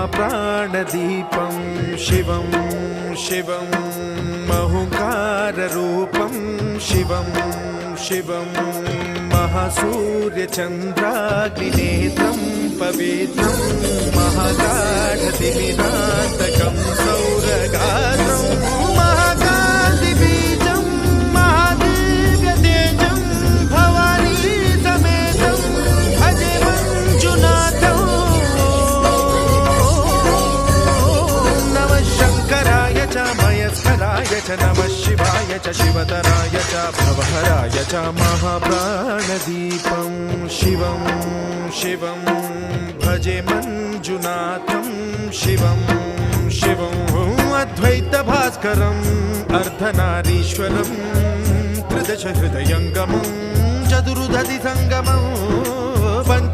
महाप्राणदीपं शिवं शिवं महुकाररूपं शिवं शिवं महासूर्यचन्द्राग्निनेत्रं पवित्रं महागाढतिमिरान्तकं सौरगात्रं महाकान्तिबीजं महादिव्यतेजं भवानी समेतं भजे मञ्जुनाथं। नमः शङ्कराय च मयस्कराय च नमः शिवाय च शिवतराय च भवहराय च महाप्राणदीपं शिवं शिवं भजे मञ्जुनाथं शिवं शिवं अद्वैतभास्करम् अर्धनारीश्वरं त्रिदश हृदयङ्गमं चतुर्दधि सङ्गमं